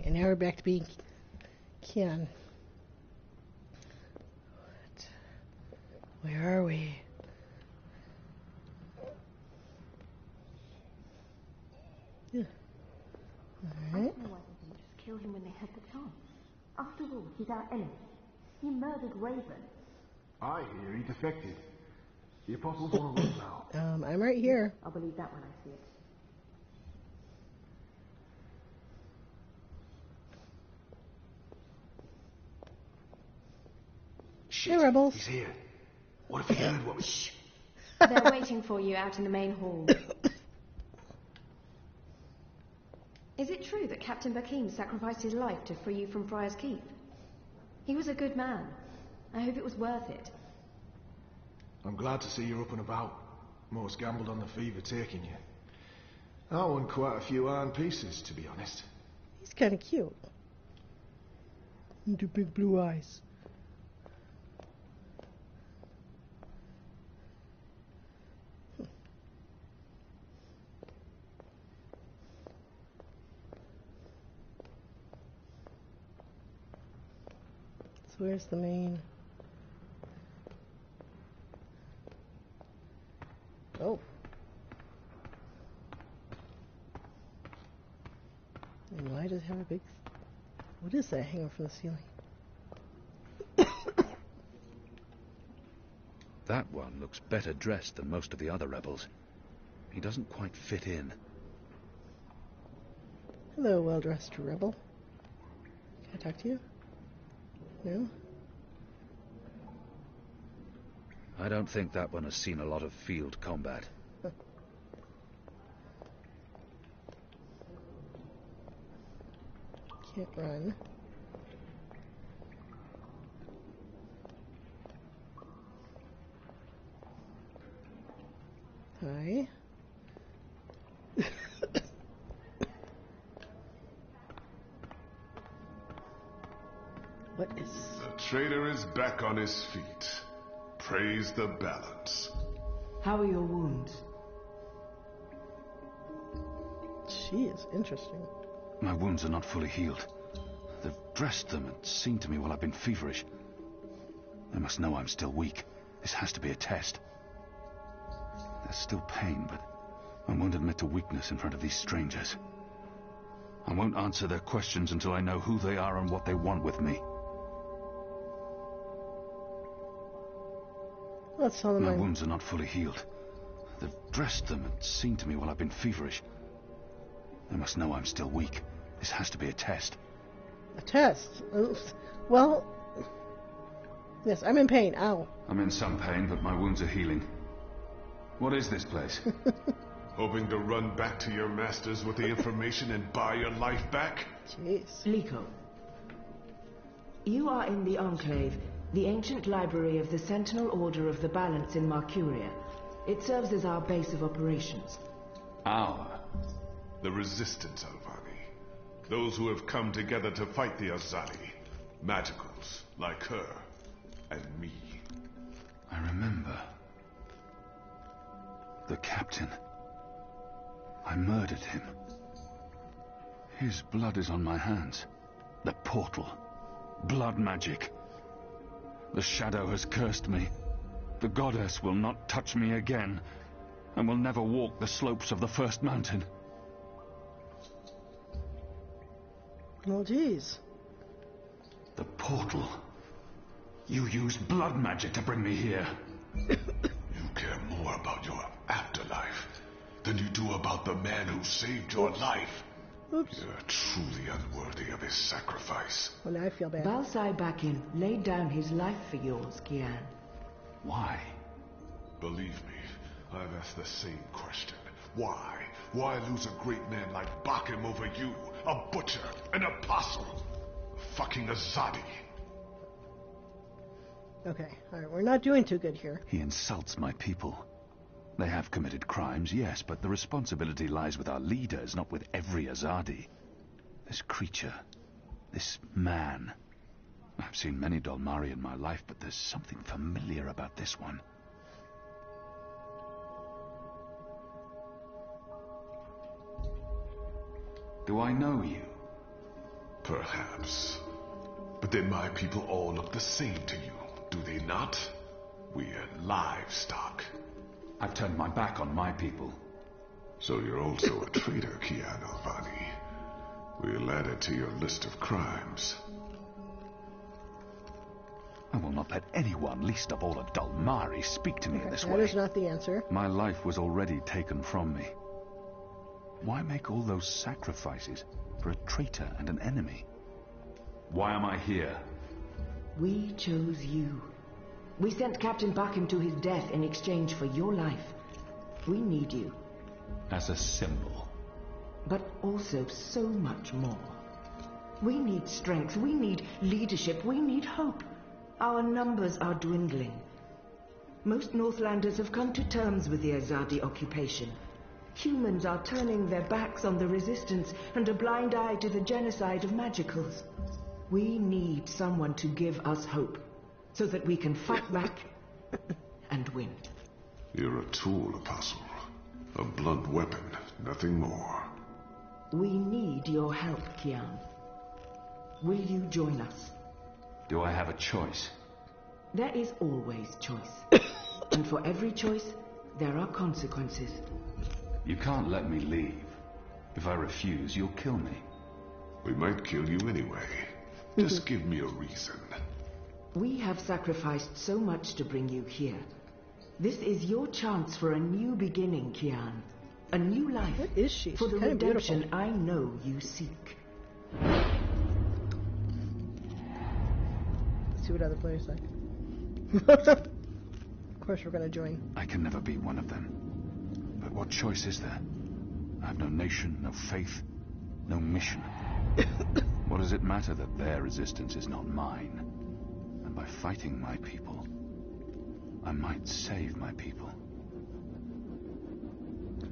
Alright, and now we're back to being Kian. Where are we? Yeah. Alright. I don't know why they didn't just kill him when they had the chance. After all, he's our enemy. He murdered Raven. I hear he defected. The apostles want to run now. I'm right here. I'll believe that when I see it. Shit, Hey, rebels. He's here. What if he heard what we... Shh. They're waiting for you out in the main hall. Is it true that Captain Bakim sacrificed his life to free you from Friar's Keep? He was a good man. I hope it was worth it. I'm glad to see you're up and about. Most gambled on the fever taking you. I won quite a few iron pieces, to be honest. He's kind of cute. And the big blue eyes. So where's the main? Oh. And why does it have a big... What is that hanging from the ceiling? That one looks better dressed than most of the other rebels. He doesn't quite fit in. Hello, well-dressed rebel. Can I talk to you? No? I don't think that one has seen a lot of field combat. Can't run. Hi. What is... The traitor is back on his feet. Praise the balance. How are your wounds? She is interesting. My wounds are not fully healed. They've dressed them and seen to me while I've been feverish. They must know I'm still weak. This has to be a test. There's still pain, but I won't admit to weakness in front of these strangers. I won't answer their questions until I know who they are and what they want with me. Let's tell them My wounds are not fully healed. They've dressed them and seen to me while I've been feverish. They must know I'm still weak. This has to be a test. A test? Well... Yes, I'm in pain. Ow. I'm in some pain, but my wounds are healing. What is this place? Hoping to run back to your masters with the information and buy your life back? Jeez. Liko. You are in the Enclave, the ancient library of the Sentinel Order of the Balance in Marcuria. It serves as our base of operations. Our? The Resistance, Alvani. Those who have come together to fight the Azadi. Magicals, like her. And me. I remember. The captain. I murdered him. His blood is on my hands. The portal. Blood magic. The shadow has cursed me. The goddess will not touch me again, and will never walk the slopes of the first mountain. Oh, jeez. The portal. You used blood magic to bring me here. You care more about your afterlife than you do about the man who saved your life. Oops. You're truly unworthy of his sacrifice. Well, now I feel bad. Balsai Bakin laid down his life for yours, Kian. Why? Believe me, I've asked the same question. Why? Why lose a great man like Bakim over you? A butcher, an apostle, a fucking Azadi. Okay, alright, we're not doing too good here. He insults my people. They have committed crimes, yes, but the responsibility lies with our leaders, not with every Azadi. This creature, this man. I've seen many Dolmari in my life, but there's something familiar about this one. Do I know you? Perhaps. But then my people all look the same to you, do they not? We're livestock. I've turned my back on my people. So you're also a traitor, Kian Alvani. We'll add it to your list of crimes. I will not let anyone, least of all a Dalmari, speak to me in this way. That is not the answer. My life was already taken from me. Why make all those sacrifices for a traitor and an enemy? Why am I here? We chose you. We sent Captain Bakim to his death in exchange for your life. We need you. As a symbol. But also so much more. We need strength, we need leadership, we need hope. Our numbers are dwindling. Most Northlanders have come to terms with the Azadi occupation. Humans are turning their backs on the resistance and a blind eye to the genocide of magicals. We need someone to give us hope, so that we can fight back and win. You're a tool, Apostle. A blunt weapon, nothing more. We need your help, Kian. Will you join us? Do I have a choice? There is always choice. And for every choice, there are consequences. You can't let me leave. If I refuse, you'll kill me. We might kill you anyway. Just give me a reason. We have sacrificed so much to bring you here. This is your chance for a new beginning, Kian. A new life. What is she? For the She's kinda redemption beautiful. I know you seek. Let's see what other players say. Of course we're gonna join. I can never be one of them. But what choice is there? I have no nation, no faith, no mission. What does it matter that their resistance is not mine? And by fighting my people, I might save my people.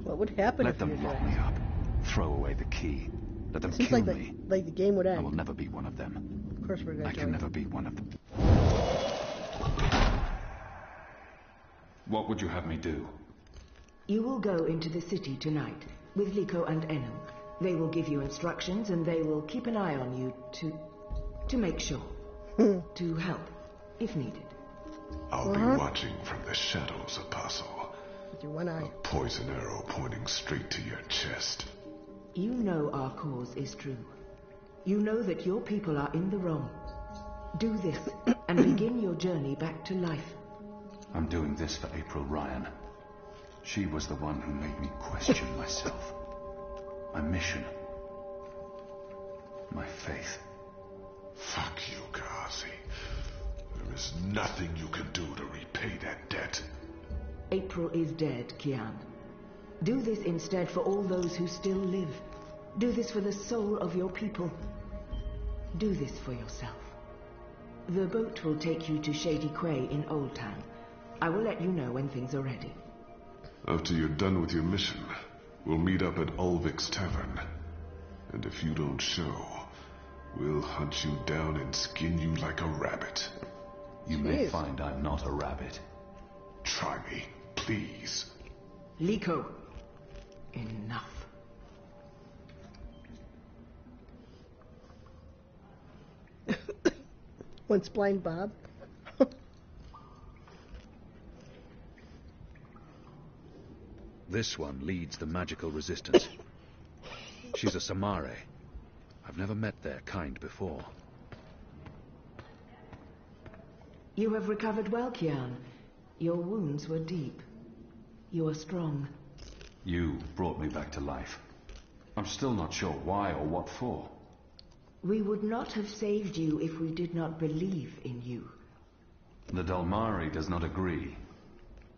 What would happen Let if you them lock joined? me up, throw away the key, let them Seems kill like me. like the game would I will end. never be one of them. Of course we're gonna I join. can never be one of them. What would you have me do? You will go into the city tonight with Liko and Enu. They will give you instructions and they will keep an eye on you to make sure. To help, if needed. I'll be watching from the shadows, Apostle. With your one A eye. poison arrow pointing straight to your chest. You know our cause is true. You know that your people are in the wrong. Do this and begin your journey back to life. I'm doing this for April Ryan. She was the one who made me question myself. My mission. My faith. Fuck you, Gazi. There is nothing you can do to repay that debt. April is dead, Kian. Do this instead for all those who still live. Do this for the soul of your people. Do this for yourself. The boat will take you to Shady Quay in Old Town. I will let you know when things are ready. After you're done with your mission, we'll meet up at Ulvik's Tavern. And if you don't show, we'll hunt you down and skin you like a rabbit. You may Jeez. find I'm not a rabbit. Try me, please. Liko, enough. Once blind Bob. This one leads the magical resistance. She's a Samare. I've never met their kind before. You have recovered well, Kian. Your wounds were deep. You are strong. You brought me back to life. I'm still not sure why or what for. We would not have saved you if we did not believe in you. The Dalmari does not agree.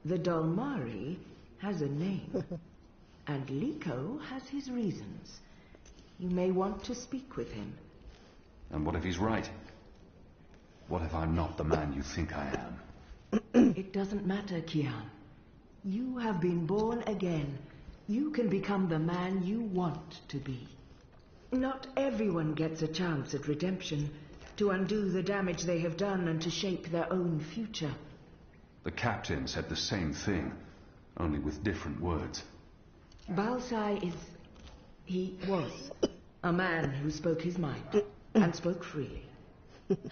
The Dalmari has a name, and Liko has his reasons. You may want to speak with him. And what if he's right? What if I'm not the man you think I am? It doesn't matter, Kian. You have been born again. You can become the man you want to be. Not everyone gets a chance at redemption, to undo the damage they have done and to shape their own future. The captain said the same thing, only with different words. Balsai he was a man who spoke his mind. and spoke freely.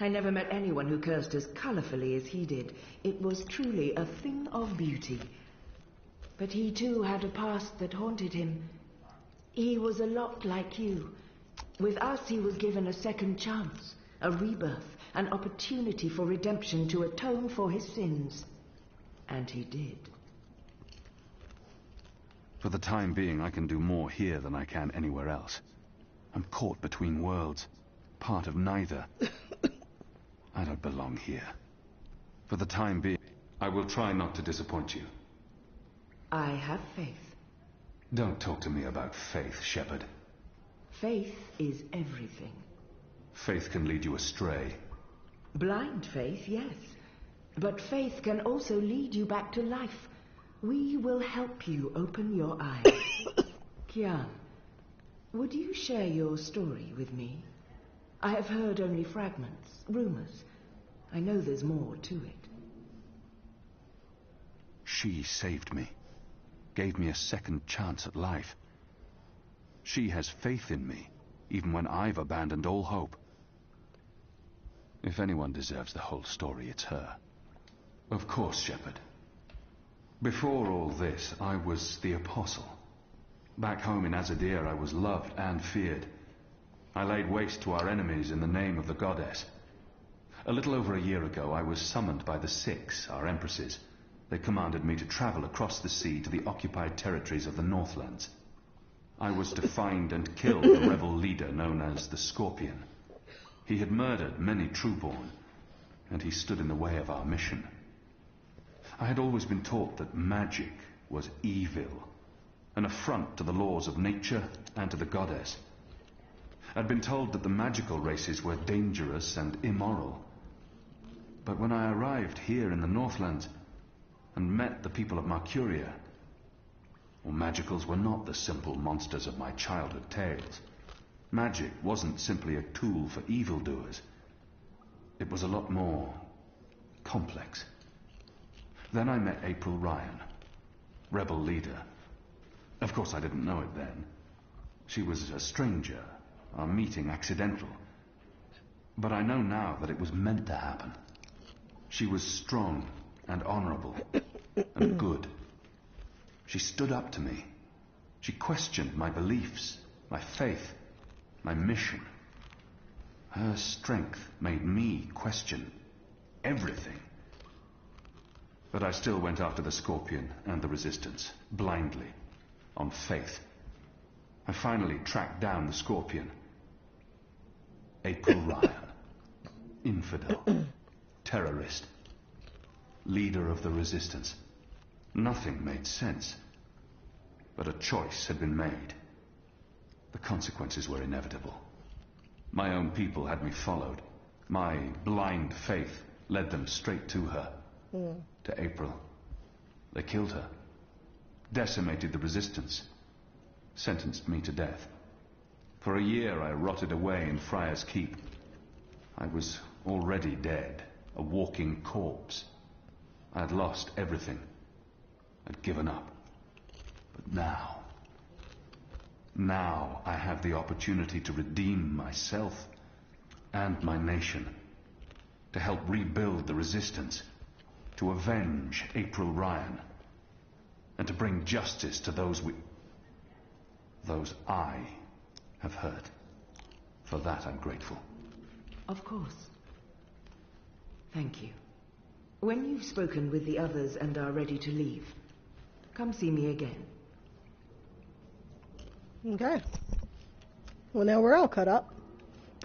I never met anyone who cursed as colorfully as he did. It was truly a thing of beauty. But he too had a past that haunted him. He was a lot like you. With us, he was given a second chance, a rebirth, an opportunity for redemption to atone for his sins. And he did. For the time being, I can do more here than I can anywhere else. I'm caught between worlds, part of neither. I don't belong here. For the time being, I will try not to disappoint you. I have faith. Don't talk to me about faith, Shepard. Faith is everything. Faith can lead you astray. Blind faith, yes. But faith can also lead you back to life. We will help you open your eyes. Kian, would you share your story with me? I have heard only fragments, rumors. I know there's more to it. She saved me. Gave me a second chance at life. She has faith in me, even when I've abandoned all hope. If anyone deserves the whole story, it's her. Of course, Shepard. Before all this, I was the Apostle. Back home in Azadir, I was loved and feared. I laid waste to our enemies in the name of the goddess. A little over a year ago, I was summoned by the Six, our empresses. They commanded me to travel across the sea to the occupied territories of the Northlands. I was to find and kill the rebel leader known as the Scorpion. He had murdered many Trueborn, and he stood in the way of our mission. I had always been taught that magic was evil, an affront to the laws of nature and to the goddess. I'd been told that the magical races were dangerous and immoral. But when I arrived here in the Northlands and met the people of Mercuria, well, magicals were not the simple monsters of my childhood tales. Magic wasn't simply a tool for evildoers. It was a lot more complex. Then I met April Ryan, rebel leader. Of course, I didn't know it then. She was a stranger, our meeting accidental. But I know now that it was meant to happen. She was strong and honorable and good. She stood up to me. She questioned my beliefs, my faith, my mission. Her strength made me question everything. But I still went after the Scorpion and the Resistance, blindly, on faith. I finally tracked down the Scorpion. April Ryan. Infidel. Terrorist. Leader of the Resistance. Nothing made sense. But a choice had been made. The consequences were inevitable. My own people had me followed. My blind faith led them straight to her. To April. They killed her. Decimated the Resistance. Sentenced me to death. For a year I rotted away in Friar's Keep. I was already dead, a walking corpse. I had lost everything. I'd given up. But now I have the opportunity to redeem myself and my nation, to help rebuild the Resistance, to avenge April Ryan, and to bring justice to those I have hurt. For that I'm grateful. Of course. Thank you. When you've spoken with the others and are ready to leave, come see me again. Okay. Well, now we're all cut up.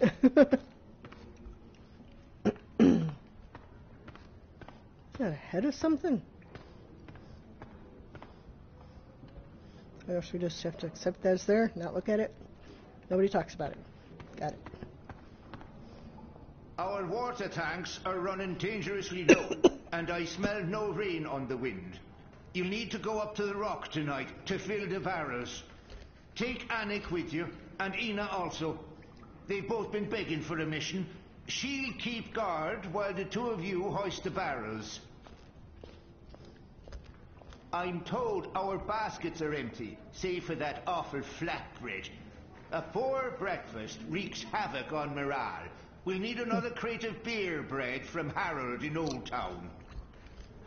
Is that ahead of something? I guess we just have to accept that it's there, not look at it. Nobody talks about it. Got it. Our water tanks are running dangerously low, and I smell no rain on the wind. You'll need to go up to the rock tonight to fill the barrels. Take Anik with you, and Ina also. They've both been begging for a mission. She'll keep guard while the two of you hoist the barrels. I'm told our baskets are empty, save for that awful flatbread. A poor breakfast wreaks havoc on morale. We'll need another crate of beer bread from Harold in Old Town.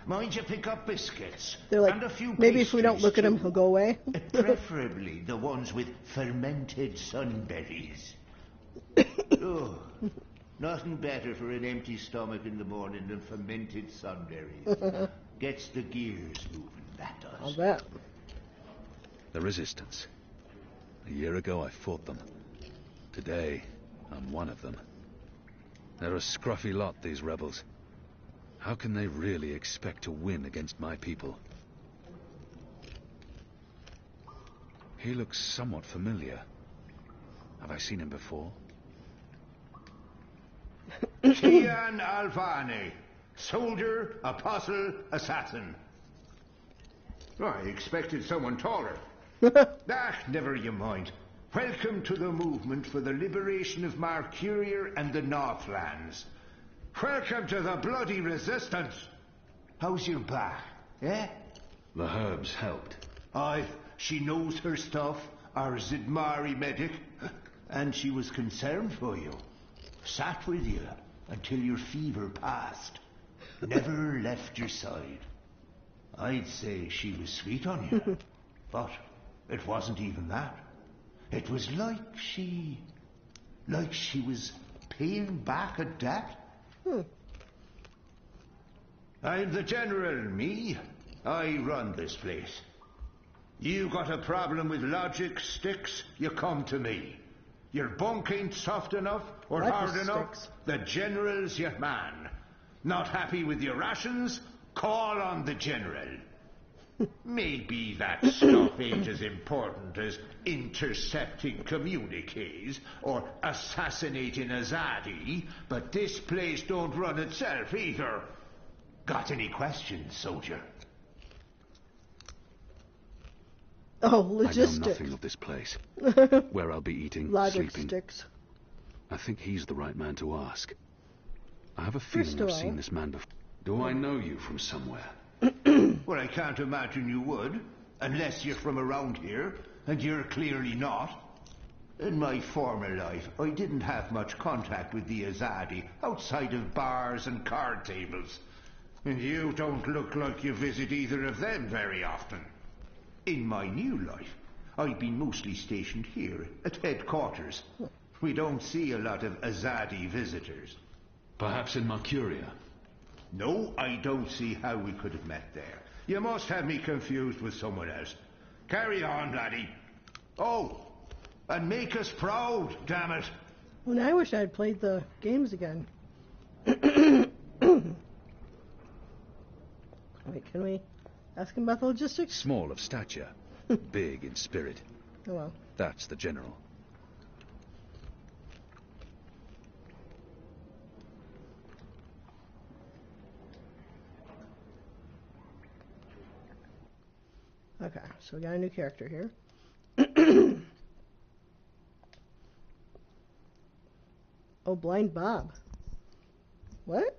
Mind you pick up biscuits. They're like, and a few maybe if we don't pastries, look at him, too. he'll go away. Preferably the ones with fermented sunberries. Oh, nothing better for an empty stomach in the morning than fermented sunberries. Gets the gears moving, that I'll does. bet. The Resistance. A year ago I fought them. Today, I'm one of them. They're a scruffy lot, these rebels. How can they really expect to win against my people? He looks somewhat familiar. Have I seen him before? Kian Alvani. Soldier, apostle, assassin. Oh, I expected someone taller. Never you mind. Welcome to the movement for the liberation of Mercuria and the Northlands. Welcome to the bloody resistance. How's your back, eh? The herbs helped. Aye, she knows her stuff, our Zidmari medic, and she was concerned for you. Sat with you until your fever passed. Never left your side. I'd say she was sweet on you, but it wasn't even that. It was like she was paying back a debt. I'm the general, me. I run this place. You got a problem with logic, sticks, you come to me. Your bunk ain't soft enough or Like hard the enough, sticks. the general's your man. Not happy with your rations? Call on the general. Maybe that stuff ain't as important as intercepting communiques or assassinating Azadi, but this place don't run itself either. Got any questions, soldier? Oh, I know logistics. nothing of this place. Where I'll be eating, Logic sleeping. sticks. I think he's the right man to ask. I have a feeling First of I've all- seen this man before. Do I know you from somewhere? Well, I can't imagine you would, unless you're from around here, and you're clearly not. In my former life, I didn't have much contact with the Azadi outside of bars and card tables. And you don't look like you visit either of them very often. In my new life, I've been mostly stationed here at headquarters. We don't see a lot of Azadi visitors. Perhaps in Mercuria. No, I don't see how we could have met there. You must have me confused with someone else. Carry on, laddie. Oh, and make us proud, damn it. Well, now I wish I had played the games again. Wait, can we ask him about the logistics? Small of stature, big in spirit. Oh, well. That's the general. Okay, so we got a new character here. Oh, Blind Bob. What?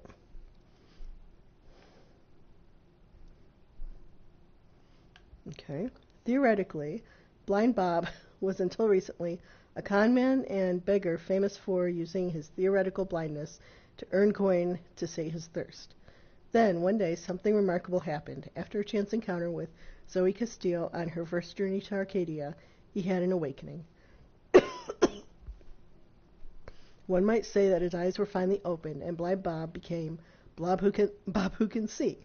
Okay. Theoretically, Blind Bob was until recently a con man and beggar famous for using his theoretical blindness to earn coin to sate his thirst. Then, one day, something remarkable happened. After a chance encounter with Zoe Castile on her first journey to Arcadia, he had an awakening. One might say that his eyes were finally opened, and Blind Bob became Bob who can see.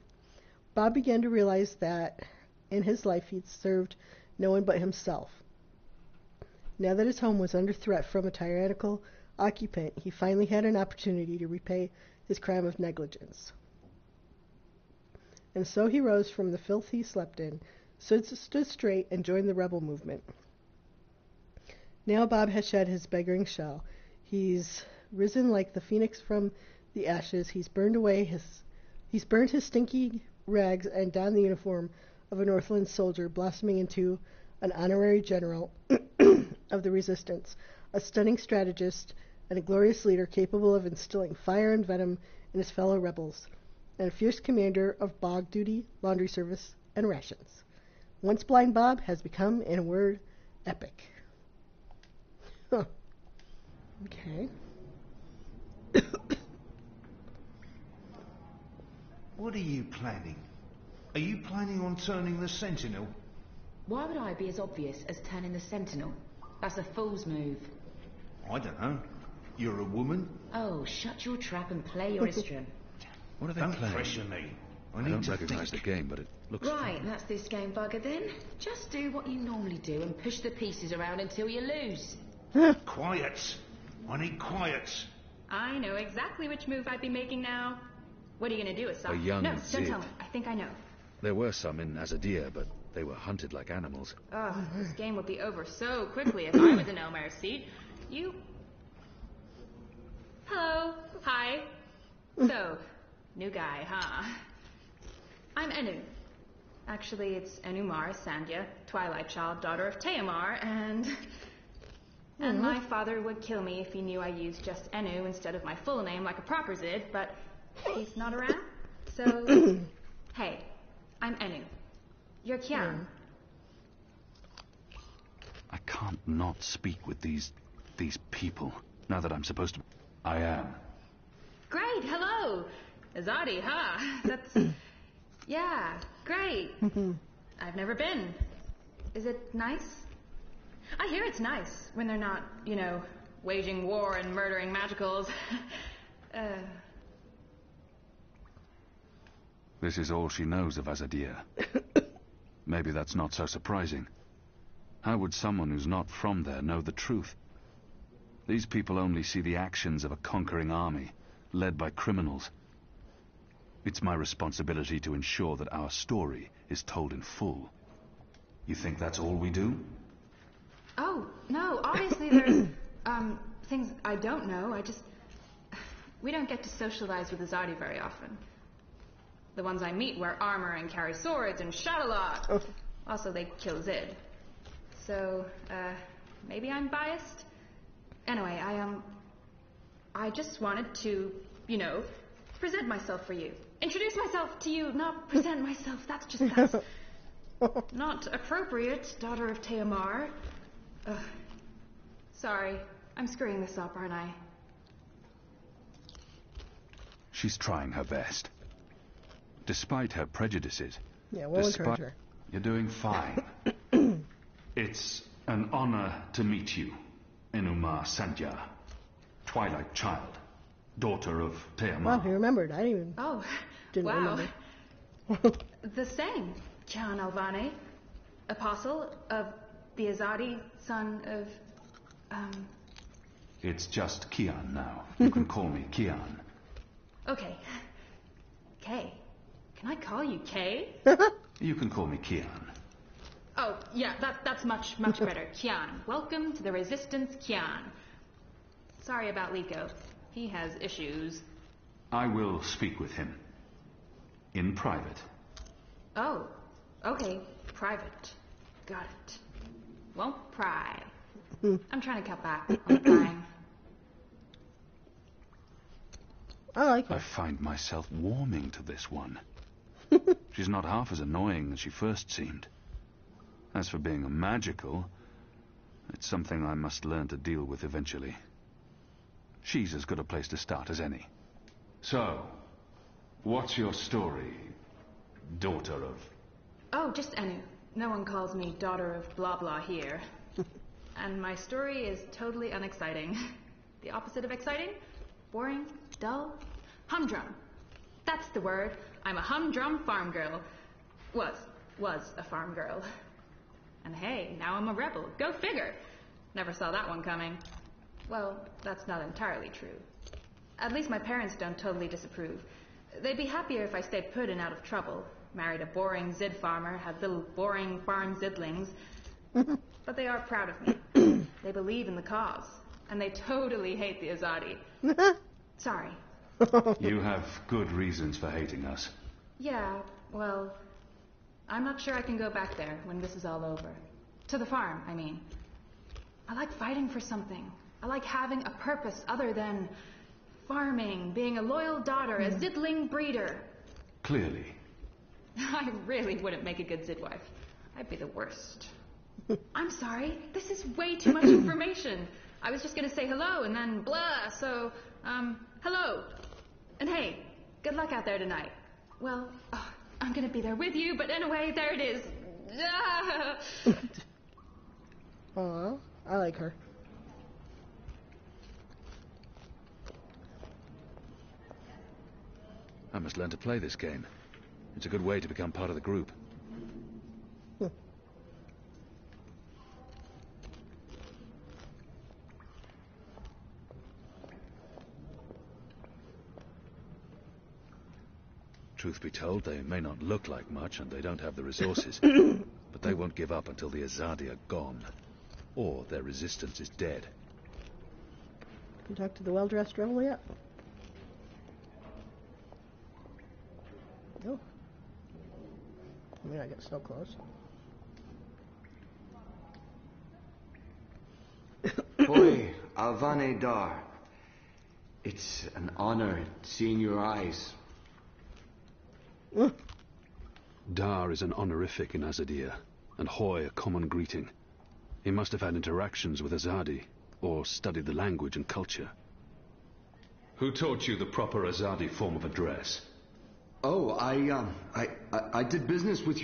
Bob began to realize that in his life he'd served no one but himself. Now that his home was under threat from a tyrannical occupant, he finally had an opportunity to repay his crime of negligence. And so he rose from the filth he slept in, stood straight, and joined the rebel movement. Now Bob has shed his beggaring shell. He's risen like the phoenix from the ashes. He's burned his stinky rags and donned the uniform of a Northland soldier, blossoming into an honorary general of the resistance, a stunning strategist, and a glorious leader capable of instilling fire and venom in his fellow rebels, and a fierce commander of bog duty, laundry service, and rations. Once Blind Bob has become, in a word, epic. Huh. Okay. What are you planning? Are you planning on turning the Sentinel? Why would I be as obvious as turning the Sentinel? That's a fool's move. I don't know. You're a woman? Oh, shut your trap and play your Istrum. What are they Don't playing? pressure me. I need don't to recognize think. the game, but it looks Right, fun. that's this game bugger then. Just do what you normally do and push the pieces around until you lose. Quiet. I need quiet. I know exactly which move I'd be making now. What are you going to do, Asaf? A young No, don't Zid. tell me. I think I know. There were some in Azadir, but they were hunted like animals. Oh, this game would be over so quickly if I was in Elmer's seat. You... Hello. Hi. So, new guy, huh? I'm Enu. Actually, it's Enumar Sandhya, Twilight Child, daughter of Teomar, and my father would kill me if he knew I used just Enu instead of my full name like a proper Zid, but he's not around. So, hey, I'm Enu. You're Kian. I can't not speak with these people, now that I'm supposed to... I am. Great, hello. Azadi, huh? That's... Yeah, great. I've never been. Is it nice? I hear it's nice when they're not, you know, waging war and murdering magicals. This is all she knows of Azadir. Maybe that's not so surprising. How would someone who's not from there know the truth? These people only see the actions of a conquering army, led by criminals. It's my responsibility to ensure that our story is told in full. You think that's all we do? Oh, no, obviously there's, things I don't know. We don't get to socialize with Azadi very often. The ones I meet wear armor and carry swords and shout a lot. Also, they kill Zid. So, maybe I'm biased? Anyway, I just wanted to, you know, present myself for you. Introduce myself to you, not present myself. That's not appropriate, daughter of Teomar. Sorry, I'm screwing this up, aren't I? She's trying her best. Despite her prejudices. Yeah, we'll encourage her. You're doing fine. It's an honor to meet you, Enumar Sandhya, Twilight Child, daughter of Teomar. Wow, he remembered. I didn't Wow. remember. The same, Kian Alvane, apostle of the Azadi, son of, It's just Kian now. You can call me Kian. Okay. Kay. Can I call you Kay? You can call me Kian. Oh, yeah, that's much better. Kian. Welcome to the Resistance, Kian. Sorry about Liko. He has issues. I will speak with him. In private. Oh, okay. Private. Got it. Won't pry. I'm trying to cut back on prying. I like I her. find myself warming to this one. She's not half as annoying as she first seemed. As for being a magical, it's something I must learn to deal with eventually. She's as good a place to start as any. So, what's your story, daughter of... Oh, just Enu. No one calls me daughter of blah blah here. And my story is totally unexciting. The opposite of exciting? Boring? Dull? Humdrum. That's the word. I'm a humdrum farm girl. Was a farm girl. And hey, now I'm a rebel. Go figure. Never saw that one coming. Well, that's not entirely true. At least my parents don't totally disapprove. They'd be happier if I stayed put and out of trouble. Married a boring Zid farmer, had little boring farm Zidlings. But they are proud of me. They believe in the cause. And they totally hate the Azadi. Sorry. You have good reasons for hating us. Yeah, well, I'm not sure I can go back there when this is all over. To the farm, I mean. I like fighting for something. I like having a purpose other than farming, being a loyal daughter, a Zidling breeder. Clearly. I really wouldn't make a good Zid wife. I'd be the worst. I'm sorry. This is way too much information. I was just gonna say hello and then blah, so, hello. And hey, good luck out there tonight. Well, I'm gonna be there with you, but anyway, there it is. Aw, I like her. I must learn to play this game. It's a good way to become part of the group. Truth be told, they may not look like much and they don't have the resources, but they won't give up until the Azadi are gone, or their resistance is dead. You talk to the well-dressed rebel yet? No. I mean, I get so close. Boy, Alvane Dar. It's an honor seeing your eyes. Dar is an honorific in Azadir, and Hoy a common greeting. He must have had interactions with Azadi, or studied the language and culture. Who taught you the proper Azadi form of address? Oh, I did business with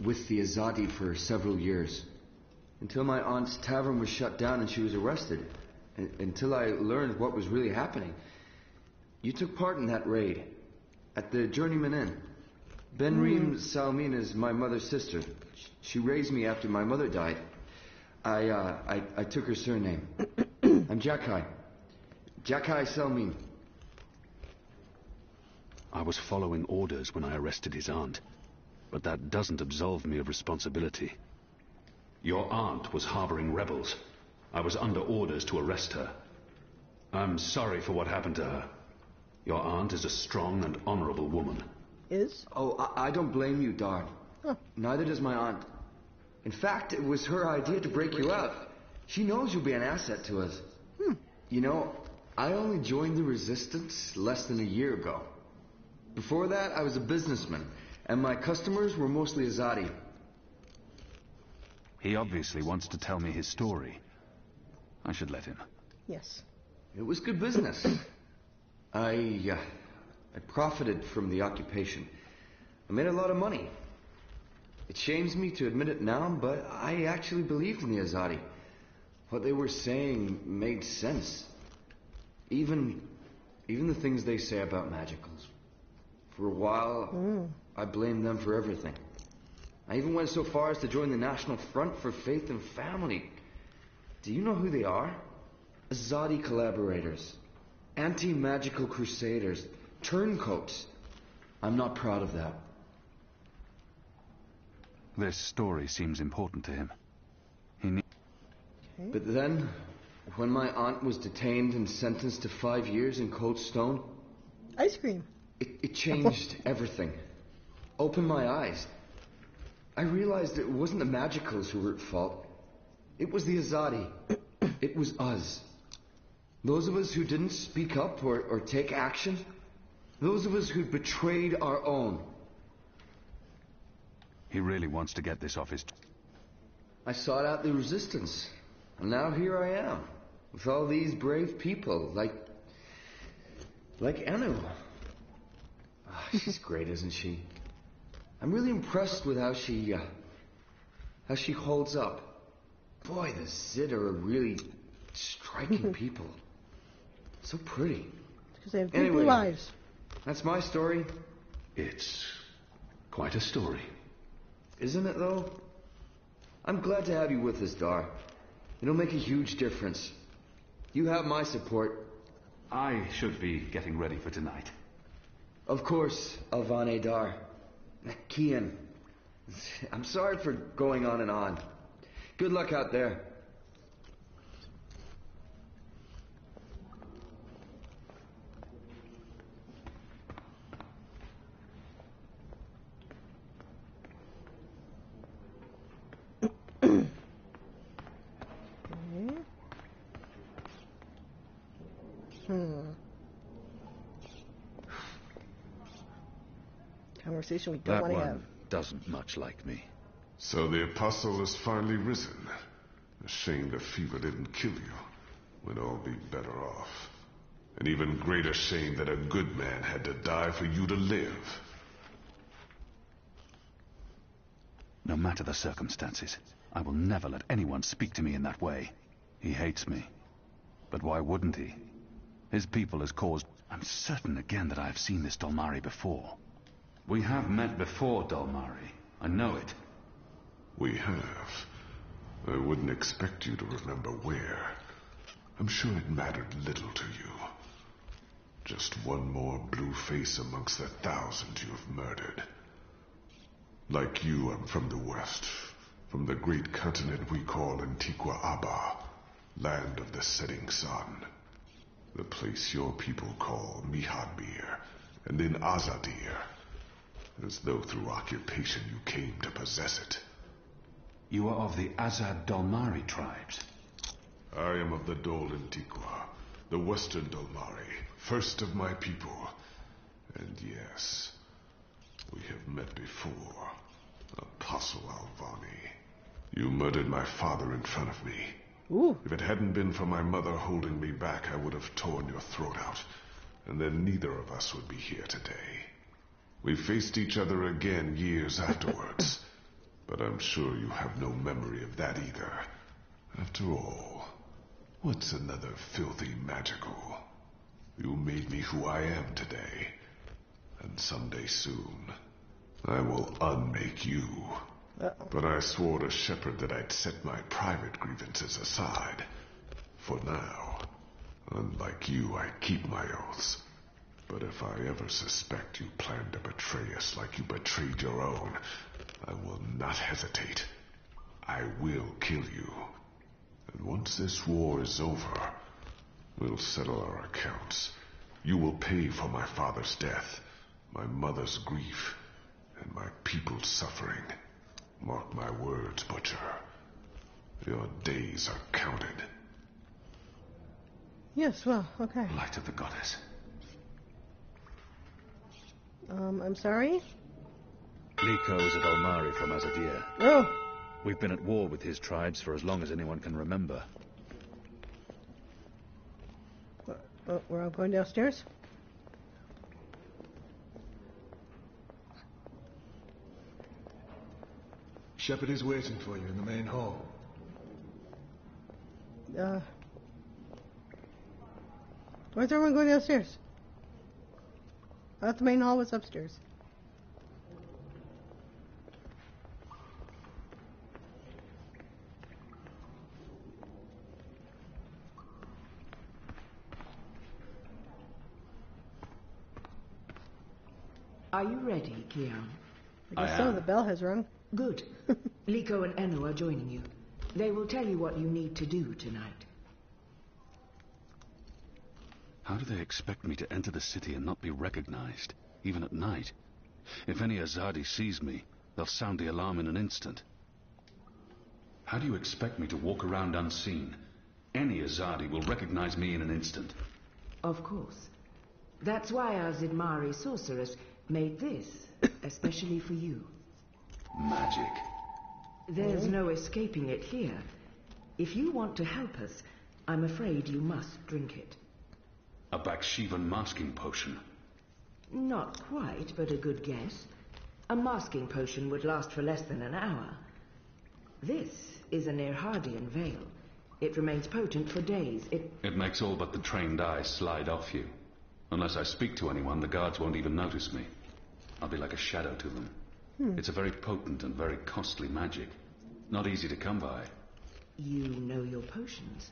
with the Azadi for several years. Until my aunt's tavern was shut down and she was arrested. Until I learned what was really happening. You took part in that raid. At the Journeyman Inn. Benreem Salmin is my mother's sister. She raised me after my mother died. I took her surname. I'm Jakai. Jakai Salmin. I was following orders when I arrested his aunt, but that doesn't absolve me of responsibility. Your aunt was harboring rebels. I was under orders to arrest her. I'm sorry for what happened to her. Your aunt is a strong and honorable woman. Is? Oh, I don't blame you, Dar. Huh. Neither does my aunt. In fact, it was her idea to break you out. She knows you'll be an asset to us. You know, I only joined the Resistance less than a year ago. Before that, I was a businessman, and my customers were mostly Azadi. He obviously wants to tell me his story. I should let him. Yes. It was good business. I profited from the occupation. I made a lot of money. It shames me to admit it now, but I actually believed in the Azadi. What they were saying made sense. Even the things they say about magicals. For a while, I blamed them for everything. I even went so far as to join the National Front for Faith and Family. Do you know who they are? Azadi collaborators. Anti-magical crusaders. Turncoats. I'm not proud of that. This story seems important to him. But then, when my aunt was detained and sentenced to 5 years in Cold Stone... Ice cream. It changed everything. Opened my eyes. I realized it wasn't the magicals who were at fault. It was the Azadi. It was us. Those of us who didn't speak up or take action. Those of us who betrayed our own. He really wants to get this off his... I sought out the Resistance. And now here I am. With all these brave people, like Anu. She's great, isn't she? I'm really impressed with how she holds up. Boy, the Zid are a really striking people. So pretty. Because they have big blue eyes. That's my story. It's quite a story. Isn't it, though? I'm glad to have you with us, Dar. It'll make a huge difference. You have my support. I should be getting ready for tonight. Of course, Alvane Dar. Kian. I'm sorry for going on and on. Good luck out there. Conversation we don't That want to one have. doesn't much like me. So the Apostle has finally risen. A shame the fever didn't kill you. We'd all be better off. An even greater shame that a good man had to die for you to live. No matter the circumstances, I will never let anyone speak to me in that way. He hates me. But why wouldn't he? His people has caused... I'm certain again that I have seen this Dolmari before. We have met before, Dolmari. I know it. We have. I wouldn't expect you to remember where. I'm sure it mattered little to you. Just one more blue face amongst the thousands you have murdered. Like you, I'm from the west. From the great continent we call Antigua Aba, land of the setting sun. The place your people call Mihadmir, and then Azadir, as though through occupation you came to possess it. You are of the Azad Dolmari tribes. I am of the Dol Antigua, the western Dolmari, first of my people. And yes, we have met before, Apostle Alvani. You murdered my father in front of me. Ooh. If it hadn't been for my mother holding me back, I would have torn your throat out, and then neither of us would be here today. We faced each other again years afterwards, but I'm sure you have no memory of that either. After all, what's another filthy magical? You made me who I am today, and someday soon, I will unmake you. But I swore to Shepard that I'd set my private grievances aside. For now, unlike you, I keep my oaths. But if I ever suspect you plan to betray us like you betrayed your own, I will not hesitate. I will kill you. And once this war is over, we'll settle our accounts. You will pay for my father's death, my mother's grief, and my people's suffering. Mark my words, Butcher. Your days are counted. Yes, well, okay. Light of the goddess. I'm sorry? Liko is a Dolmari from Azadir. Oh. We've been at war with his tribes for as long as anyone can remember. We're all going downstairs? Shepard is waiting for you in the main hall. Where's everyone going downstairs? I thought the main hall was upstairs. Are you ready, Kian? I guess so. The bell has rung. Good. Liko and Enu are joining you. They will tell you what you need to do tonight. How do they expect me to enter the city and not be recognized, even at night? If any Azadi sees me, they'll sound the alarm in an instant. How do you expect me to walk around unseen? Any Azadi will recognize me in an instant. Of course. That's why our Zidmari sorceress made this, especially for you. Magic. There's no escaping it here. If you want to help us, I'm afraid you must drink it. A Bakshivan masking potion. Not quite, but a good guess. A masking potion would last for less than an hour. This is an Irhadian veil. It remains potent for days. It makes all but the trained eyes slide off you. Unless I speak to anyone, the guards won't even notice me. I'll be like a shadow to them. It's a very potent and very costly magic. Not easy to come by. You know your potions.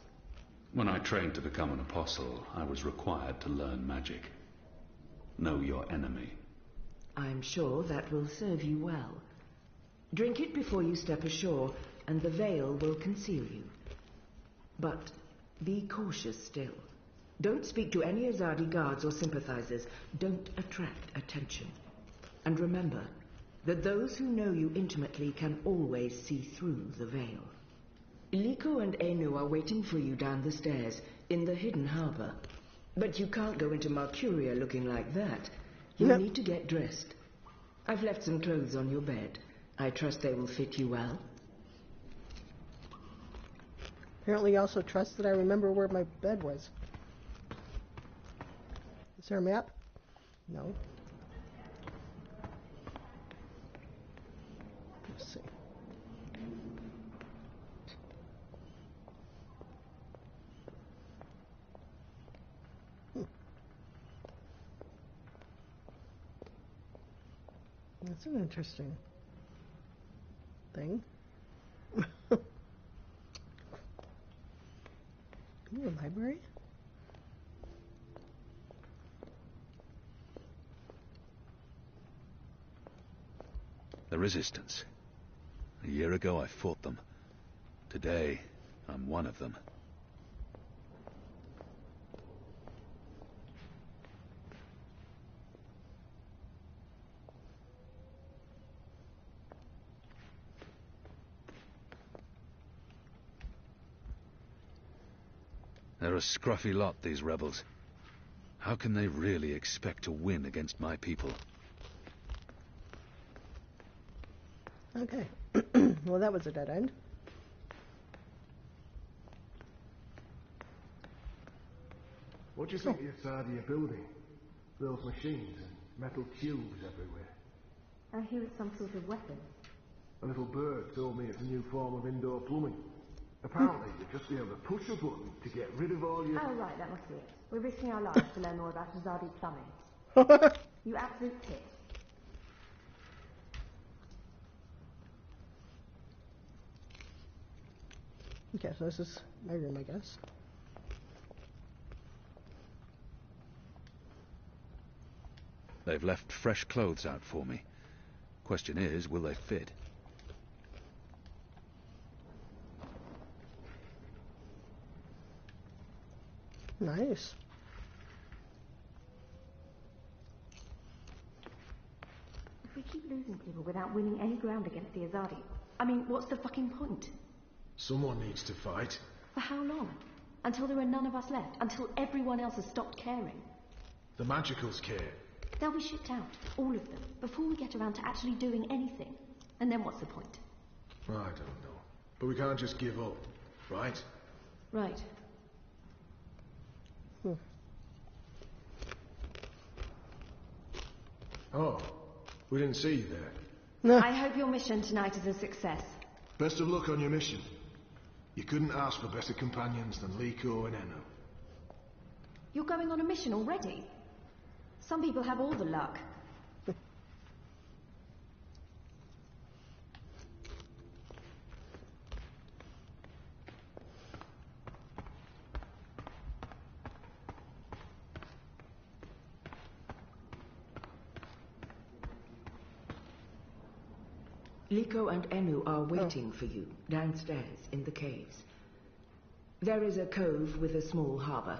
When I trained to become an apostle, I was required to learn magic. Know your enemy. I'm sure that will serve you well. Drink it before you step ashore, and the veil will conceal you. But be cautious still. Don't speak to any Azadi guards or sympathizers. Don't attract attention. And remember that those who know you intimately can always see through the veil. Liko and Enu are waiting for you down the stairs in the hidden harbor. But you can't go into Mercuria looking like that. You'll need to get dressed. I've left some clothes on your bed. I trust they will fit you well. Apparently he also trusts that I remember where my bed was. Is there a map? No. Let's see. That's an interesting thing. Ooh, a library? The Resistance. A year ago I fought them. Today, I'm one of them. They're a scruffy lot, these rebels. How can they really expect to win against my people? Okay. Well, that was a dead end. What do you think the inside of your building? Those machines and metal tubes everywhere. I hear it's some sort of weapon. A little bird told me it's a new form of indoor plumbing. Apparently, you'd just be able to push a button to get rid of all your... Oh, right, that must be it. We're risking our lives to learn more about Azadi plumbing. You absolute tit. Okay, so this is my room, I guess. They've left fresh clothes out for me. Question is, will they fit? Nice. If we keep losing people without winning any ground against the Azadi, I mean, what's the fucking point? Someone needs to fight. For how long? Until there are none of us left. Until everyone else has stopped caring. The Magicals care. They'll be shipped out, all of them, before we get around to actually doing anything. And then what's the point? I don't know. But we can't just give up, right? Right. Oh, we didn't see you there. No. I hope your mission tonight is a success. Best of luck on your mission. You couldn't ask for better companions than Liko and Enno. You're going on a mission already? Some people have all the luck. Liko and Ennu are waiting for you downstairs in the caves. There is a cove with a small harbor.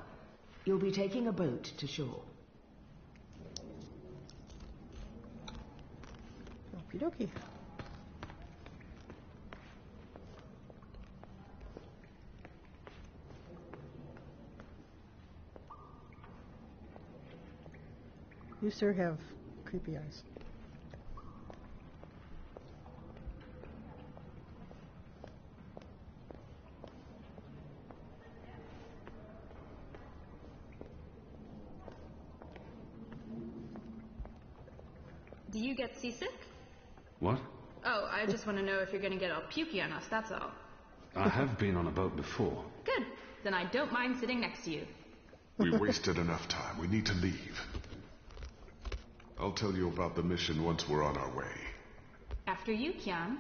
You'll be taking a boat to shore. Okie dokie. You, sir, have creepy eyes. Do you get seasick? What? Oh, I just want to know if you're going to get all pukey on us, that's all. I have been on a boat before. Good. Then I don't mind sitting next to you. We wasted enough time. We need to leave. I'll tell you about the mission once we're on our way. After you, Kian.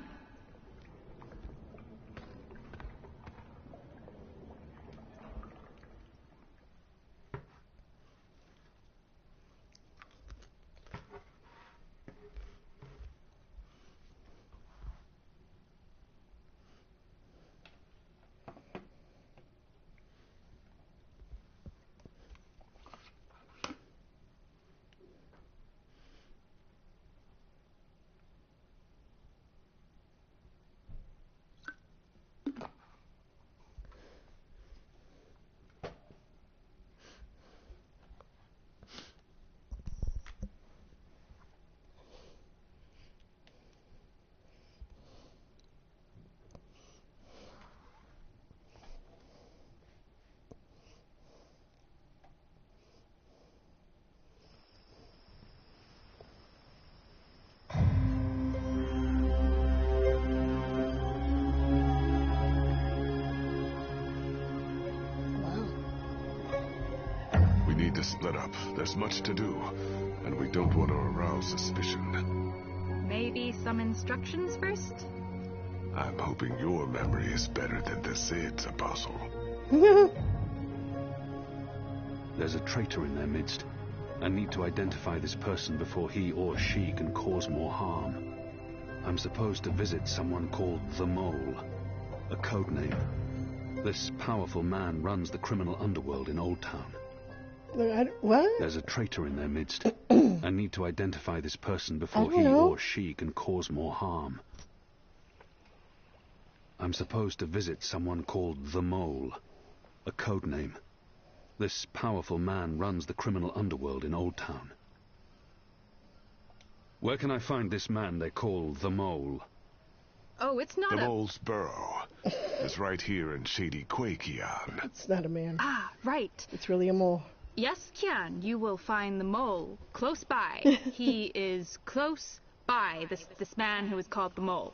to split up. There's much to do, and we don't want to arouse suspicion. Maybe some instructions first? I'm hoping your memory is better than the Zed's, Apostle. There's a traitor in their midst. I need to identify this person before he or she can cause more harm. I'm supposed to visit someone called the Mole, a code name. This powerful man runs the criminal underworld in Old Town. What? There's a traitor in their midst. I need to identify this person before he or she can cause more harm. I'm supposed to visit someone called the Mole, a code name. This powerful man runs the criminal underworld in Old Town. Where can I find this man they call the Mole? Oh, it's not The Mole's burrow is right here in Shady Quay, Kian. It's not a man. Ah, right. It's really a mole. Yes, Kian, you will find the mole close by. He is close by, this man who is called the Mole.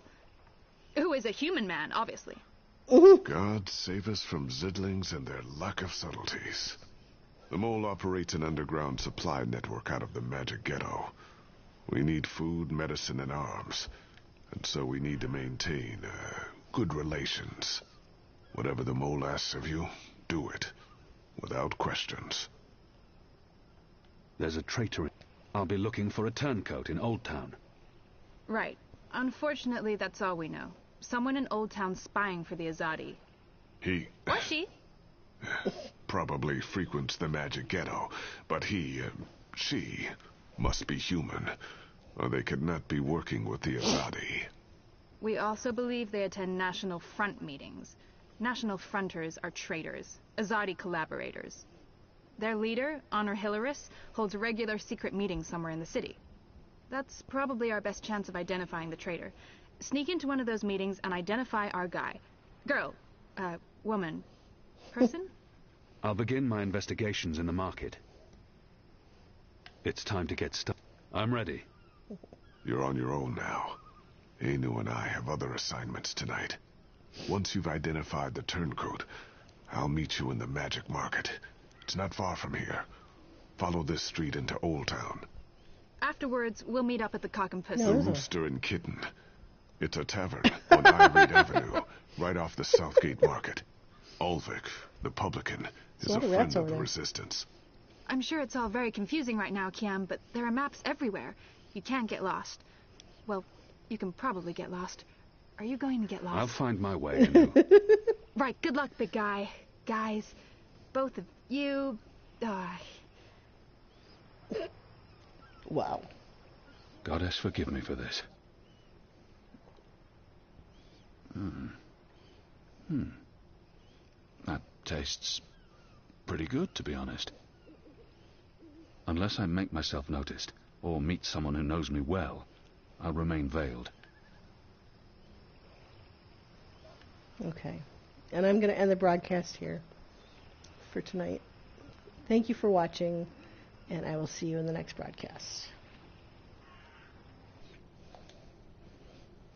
Who is a human man, obviously. God save us from Zidlings and their lack of subtleties. The Mole operates an underground supply network out of the Magic Ghetto. We need food, medicine, and arms. And so we need to maintain good relations. Whatever the Mole asks of you, do it. Without questions. There's a traitor. I'll be looking for a turncoat in Old Town. Right. Unfortunately, that's all we know. Someone in Old Town spying for the Azadi. He... Or she. probably frequents the Magic Ghetto, but she must be human, or they could not be working with the Azadi. We also believe they attend National Front meetings. National Fronters are traitors, Azadi collaborators. Their leader, Honor Hilaris, holds regular secret meetings somewhere in the city. That's probably our best chance of identifying the traitor. Sneak into one of those meetings and identify our guy. Girl. Woman. Person? I'll begin my investigations in the market. It's time to get started. I'm ready. You're on your own now. Anu and I have other assignments tonight. Once you've identified the turncoat, I'll meet you in the Magic Market. It's not far from here. Follow this street into Old Town. Afterwards, we'll meet up at the Cock and Pussy. The Rooster and Kitten. It's a tavern on Ivory Avenue, right off the Southgate Market. Ulvik, the publican, is a friend of the Resistance. I'm sure it's all very confusing right now, Kian, but there are maps everywhere. You can't get lost. Well, you can probably get lost. Are you going to get lost? I'll find my way, Anu. Right, good luck, big guy. Guys, both of you... Wow. Goddess, forgive me for this. That tastes pretty good, to be honest. Unless I make myself noticed, or meet someone who knows me well, I'll remain veiled. Okay. And I'm going to end the broadcast here for tonight. Thank you for watching, and I will see you in the next broadcast.